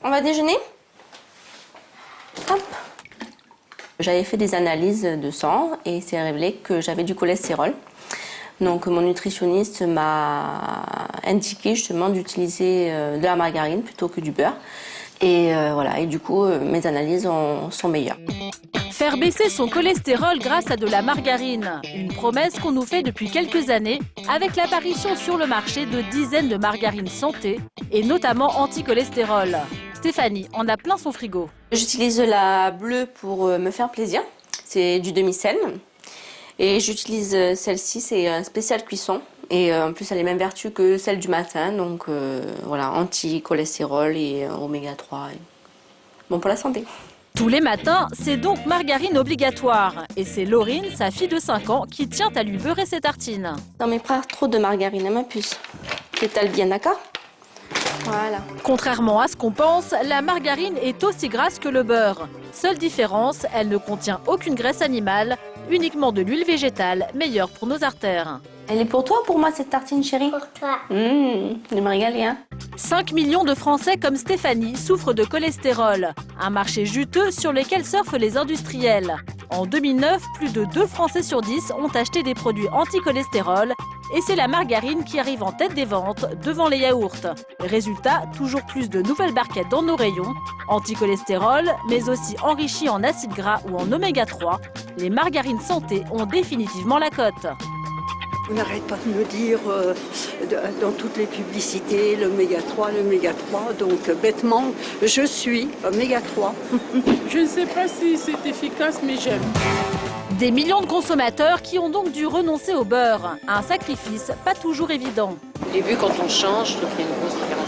On va déjeuner? Hop. J'avais fait des analyses de sang et c'est révélé que j'avais du cholestérol. Donc mon nutritionniste m'a indiqué justement d'utiliser de la margarine plutôt que du beurre. Et voilà, et du coup mes analyses sont meilleures. Faire baisser son cholestérol grâce à de la margarine, une promesse qu'on nous fait depuis quelques années avec l'apparition sur le marché de dizaines de margarines santé et notamment anti-cholestérol. Stéphanie en a plein son frigo. J'utilise la bleue pour me faire plaisir, c'est du demi-sel. Et j'utilise celle-ci, c'est un spécial cuisson. Et en plus, elle a les mêmes vertus que celle du matin, donc voilà, anti-cholestérol et oméga 3. Bon pour la santé. Tous les matins, c'est donc margarine obligatoire. Et c'est Laurine, sa fille de 5 ans, qui tient à lui beurrer ses tartines. Non mais pas trop de margarine à ma puce. T'étales bien, d'accord? Voilà. Contrairement à ce qu'on pense, la margarine est aussi grasse que le beurre. Seule différence, elle ne contient aucune graisse animale, uniquement de l'huile végétale, meilleure pour nos artères. Elle est pour toi ou pour moi cette tartine, chérie? Pour toi. Je me régale, hein. 5 millions de Français comme Stéphanie souffrent de cholestérol, un marché juteux sur lequel surfent les industriels. En 2009, plus de 2 Français sur 10 ont acheté des produits anti-cholestérol et c'est la margarine qui arrive en tête des ventes devant les yaourts. Résultat, toujours plus de nouvelles barquettes dans nos rayons, anti-cholestérol, mais aussi enrichies en acides gras ou en oméga 3. Les margarines santé ont définitivement la cote. On n'arrête pas de me dire dans toutes les publicités l'oméga 3, donc bêtement, je suis oméga 3. Je ne sais pas si c'est efficace, mais j'aime. Des millions de consommateurs qui ont donc dû renoncer au beurre, un sacrifice pas toujours évident. Au début, quand on change, je trouve qu'il y a une grosse différence.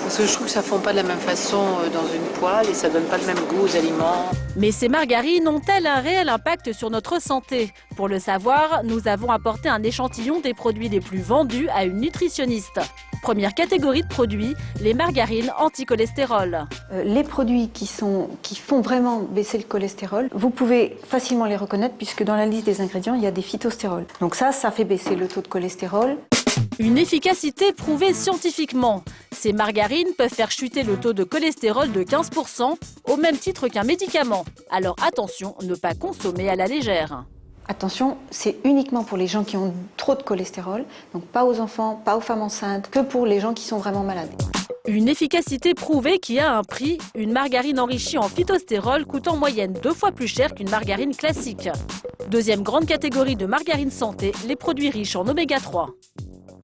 Parce que je trouve que ça ne fond pas de la même façon dans une poêle et ça ne donne pas le même goût aux aliments. Mais ces margarines ont-elles un réel impact sur notre santé? Pour le savoir, nous avons apporté un échantillon des produits les plus vendus à une nutritionniste. Première catégorie de produits, les margarines anti-cholestérol. Les produits qui font vraiment baisser le cholestérol, vous pouvez facilement les reconnaître puisque dans la liste des ingrédients, il y a des phytostérols. Donc ça fait baisser le taux de cholestérol. Une efficacité prouvée scientifiquement. Ces margarines peuvent faire chuter le taux de cholestérol de 15%, au même titre qu'un médicament. Alors attention, ne pas consommer à la légère. Attention, c'est uniquement pour les gens qui ont trop de cholestérol, donc pas aux enfants, pas aux femmes enceintes, que pour les gens qui sont vraiment malades. Une efficacité prouvée qui a un prix. Une margarine enrichie en phytostérol coûte en moyenne 2 fois plus cher qu'une margarine classique. Deuxième grande catégorie de margarine santé, les produits riches en oméga 3.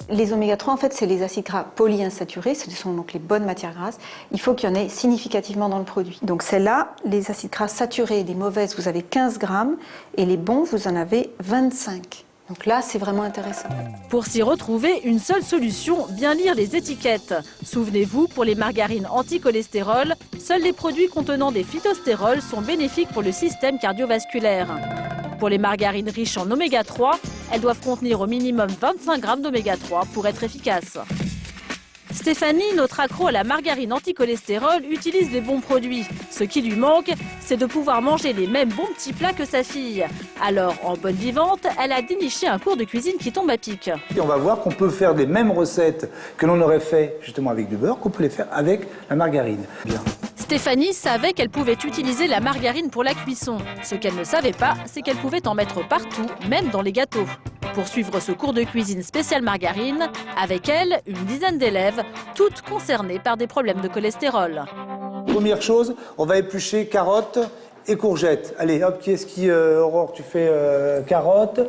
Les oméga 3, en fait, c'est les acides gras polyinsaturés, ce sont donc les bonnes matières grasses. Il faut qu'il y en ait significativement dans le produit. Donc celles-là, les acides gras saturés, les mauvaises, vous avez 15 grammes, et les bons, vous en avez 25. Donc là, c'est vraiment intéressant. Pour s'y retrouver, une seule solution, bien lire les étiquettes. Souvenez-vous, pour les margarines anti-cholestérol, seuls les produits contenant des phytostérols sont bénéfiques pour le système cardiovasculaire. Pour les margarines riches en oméga 3, elles doivent contenir au minimum 25 grammes d'oméga 3 pour être efficaces. Stéphanie, notre accro à la margarine anti-cholestérol, utilise les bons produits. Ce qui lui manque, c'est de pouvoir manger les mêmes bons petits plats que sa fille. Alors, en bonne vivante, elle a déniché un cours de cuisine qui tombe à pic. Et on va voir qu'on peut faire des mêmes recettes que l'on aurait fait justement avec du beurre, qu'on peut les faire avec la margarine. Bien. Stéphanie savait qu'elle pouvait utiliser la margarine pour la cuisson. Ce qu'elle ne savait pas, c'est qu'elle pouvait en mettre partout, même dans les gâteaux. Pour suivre ce cours de cuisine spécial margarine, avec elle, une dizaine d'élèves, toutes concernées par des problèmes de cholestérol. Première chose, on va éplucher carottes et courgettes. Allez, hop, Aurore, tu fais carottes.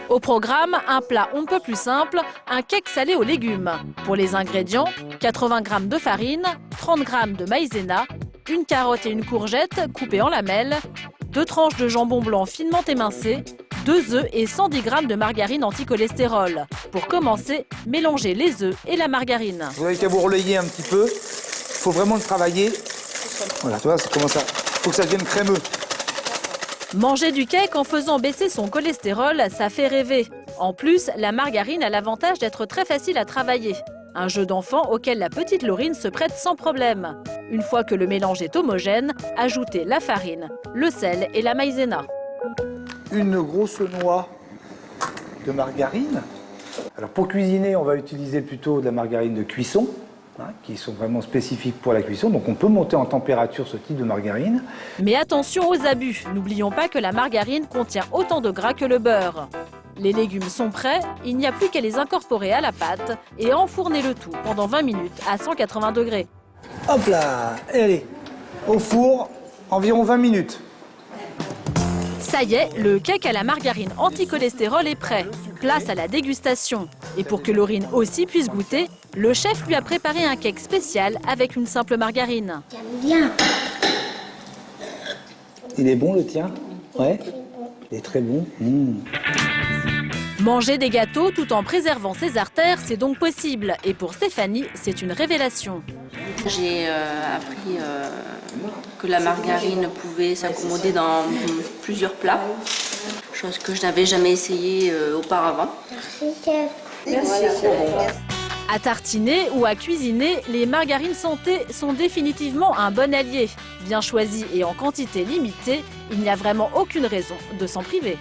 Au programme, un plat on ne peut plus simple, un cake salé aux légumes. Pour les ingrédients, 80 g de farine, 30 g de maïzena, une carotte et une courgette coupées en lamelles, 2 tranches de jambon blanc finement émincé, 2 œufs et 110 g de margarine anti-cholestérol. Pour commencer, mélangez les œufs et la margarine. Vous avez qu'à vous relayer un petit peu. Il faut vraiment le travailler. Voilà, tu vois, ça commence à... Il faut que ça devienne crémeux. Manger du cake en faisant baisser son cholestérol, ça fait rêver. En plus, la margarine a l'avantage d'être très facile à travailler. Un jeu d'enfant auquel la petite Laurine se prête sans problème. Une fois que le mélange est homogène, ajoutez la farine, le sel et la maïzena. Une grosse noix de margarine. Alors pour cuisiner, on va utiliser plutôt de la margarine de cuisson. qui sont vraiment spécifiques pour la cuisson. Donc on peut monter en température ce type de margarine. Mais attention aux abus. N'oublions pas que la margarine contient autant de gras que le beurre. Les légumes sont prêts, il n'y a plus qu'à les incorporer à la pâte et enfourner le tout pendant 20 minutes à 180 degrés. Hop là, et allez, au four, environ 20 minutes. Ça y est, le cake à la margarine anti-cholestérol est prêt. Place à la dégustation. Et pour que Laurine aussi puisse goûter, le chef lui a préparé un cake spécial avec une simple margarine. Il est bon le tien? Ouais, il est très bon. Manger des gâteaux tout en préservant ses artères, c'est donc possible. Et pour Stéphanie, c'est une révélation. J'ai appris que la margarine pouvait s'accommoder dans plusieurs plats, chose que je n'avais jamais essayé auparavant. À tartiner ou à cuisiner, les margarines santé sont définitivement un bon allié. Bien choisies et en quantité limitée, il n'y a vraiment aucune raison de s'en priver.